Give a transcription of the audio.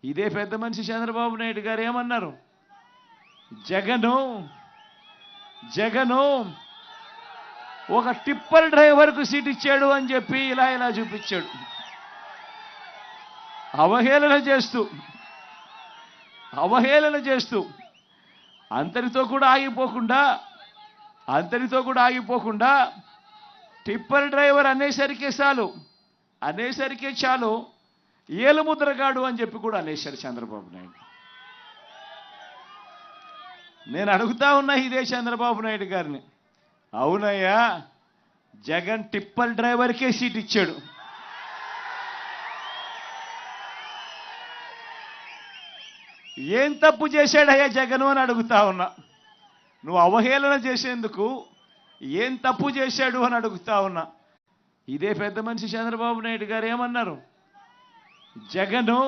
ఇదే పెద్ద మనిషి చంద్రబాబు నాయుడు గారు ఏమన్నారు? జగను జగను ఒక టిప్పర్ డ్రైవర్కు సీట్ ఇచ్చాడు అని చెప్పి ఇలా చూపించాడు. అవహేళన చేస్తూ అంతటితో కూడా ఆగిపోకుండా టిప్పర్ డ్రైవర్ అనేసరికే చాలు ఏలుముద్రగాడు అని చెప్పి కూడా అనేశారు చంద్రబాబు నాయుడు. నేను అడుగుతా ఉన్నా ఇదే చంద్రబాబు నాయుడు గారిని, అవునయ్యా జగన్ టిప్పర్ డ్రైవర్కే సీట్ ఇచ్చాడు, ఏం తప్పు చేశాడయ్యా జగను అని అడుగుతా ఉన్నా. నువ్వు అవహేళన చేసేందుకు ఏం తప్పు చేశాడు అని అడుగుతా ఉన్నా. ఇదే పెద్ద మనిషి చంద్రబాబు నాయుడు గారు ఏమన్నారు? జగను